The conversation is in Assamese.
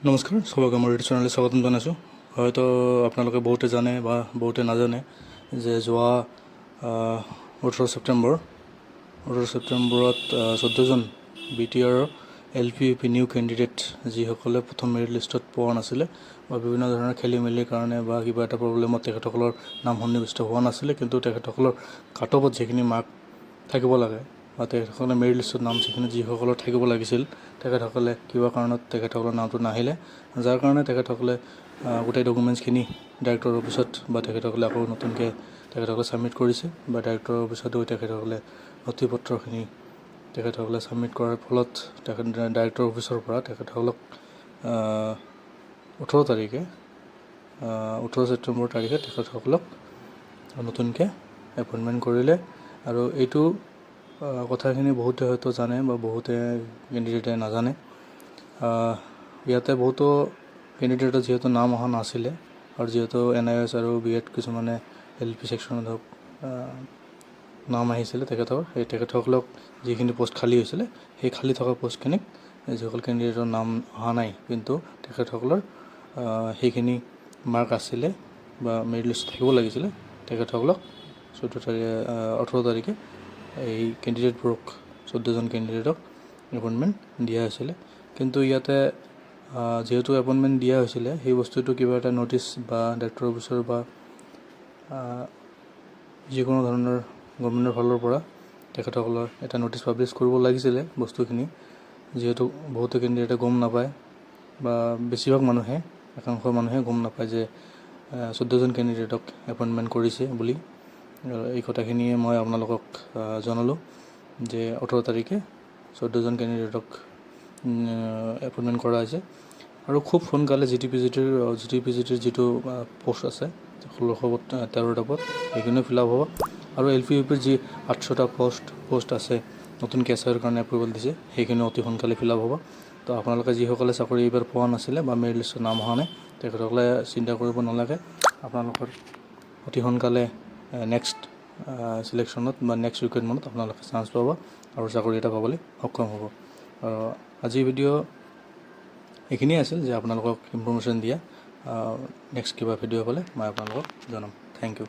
নমস্কাৰ, সবকে মোৰ ইউটিউব চেনেললৈ স্বাগতম জনাইছোঁ। হয়তো আপোনালোকে বহুতে জানে বা বহুতে নাজানে যে যোৱা 18 ছেপ্টেম্বৰত 14জন BTR LPUP নিউ কেণ্ডিডেট যিসকলে প্ৰথম মেৰিট লিষ্টত পোৱা নাছিলে বা বিভিন্ন ধৰণৰ খেলি মেলিৰ কাৰণে বা কিবা এটা প্ৰব্লেমত তেখেতসকলৰ নাম সন্নিৱিষ্ট হোৱা নাছিলে, কিন্তু তেখেতসকলৰ কাট অফত যিখিনি মাৰ্ক থাকিব লাগে বা তেখেতসকলে মেৰিট লিষ্টত নাম যিসকলৰ থাকিব লাগিছিল তেখেতসকলে কিবা কাৰণত তেখেতসকলৰ নামটো নাহিলে, যাৰ কাৰণে তেখেতসকলে গোটেই ডকুমেণ্টছখিনি ডাইৰেক্টৰ অফিচত বা তেখেতসকলে আকৌ নতুনকৈ তেখেতসকলে ছাবমিট কৰিছে বা ডাইৰেক্টৰ অফিচতো তেখেতসকলে নথি পত্ৰখিনি তেখেতসকলে ছাবমিট কৰাৰ ফলত ডাইৰেক্টৰ অফিচৰ পৰা তেখেতসকলক 18 ছেপ্টেম্বৰ তাৰিখে তেখেতসকলক নতুনকৈ এপইণ্টমেণ্ট কৰিলে। আৰু এইটো কথাখিনি বহুতে হয়তো জানে বা বহুতে কেণ্ডিডেটে নাজানে। ইয়াতে বহুতো কেণ্ডিডেটৰ যিহেতু নাম অহা নাছিলে আৰু যিহেতু NIS আৰু BEd কিছুমানে LP ছেকশ্যনত হওক নাম আহিছিলে তেখেতসকলক যিখিনি পোষ্ট খালী হৈছিলে সেই খালী থকা পোষ্টখিনিক যিসকল কেণ্ডিডেটৰ নাম অহা নাই কিন্তু তেখেতসকলৰ সেইখিনি মাৰ্ক আছিলে বা মেৰিট লিষ্ট থাকিব লাগিছিলে তেখেতসকলক 18 তাৰিখে এই কেণ্ডিডেটবোৰক 14জন কেণ্ডিডেটক এপইণ্টমেণ্ট দিয়া হৈছিলে। কিন্তু ইয়াতে যিহেতু এপইণ্টমেণ্ট দিয়া হৈছিলে সেই বস্তুটো কিবা এটা ন'টিছ বা ডাইৰেক্টৰ অফিচৰ বা যিকোনো ধৰণৰ গভৰ্ণমেণ্টৰ ফালৰ পৰা তেখেতসকলৰ এটা ন'টিছ পাব্লিছ কৰিব লাগিছিলে বস্তুখিনি, যিহেতু বহুতো কেণ্ডিডেটে গম নাপায় বা বেছিভাগ মানুহে একাংশ মানুহে গম নাপায় যে 14জন কেণ্ডিডেটক এপইণ্টমেণ্ট কৰিছে বুলি। এই কথাখিনিয়ে মই আপোনালোকক জনালোঁ যে 18 তাৰিখে 14জন কেণ্ডিডেটক এপইণ্টমেণ্ট কৰা হৈছে আৰু খুব সোনকালে GTPGT যিটো পোষ্ট আছে 1613টা পদ সেইখিনিও ফিল আপ হ'ব আৰু LPUPৰ যি 800টা পোষ্ট আছে নতুন কেছৰ কাৰণে এপ্ৰুভেল দিছে সেইখিনিও অতি সোনকালে ফিল আপ হ'ব। তো আপোনালোকে যিসকলে চাকৰি এইবাৰ পোৱা নাছিলে বা মেৰিট লিষ্টত নাম অহা নাই তেখেতসকলে চিন্তা কৰিব নালাগে, আপোনালোকৰ অতি সোনকালে নেক্সট চিলেকশ্যনত বা নেক্সট ৰিক্ৰুইটমেণ্টত আপোনালোকে চান্স পাব আৰু চাকৰি এটা পাবলৈ সক্ষম হ'ব। আজিৰ ভিডিঅ' এইখিনিয়ে আছিল যে আপোনালোকক ইনফৰ্মেশ্যন দিয়া। নেক্সট কিবা ভিডিঅ' হ'লে মই আপোনালোকক জনাম। Thank U.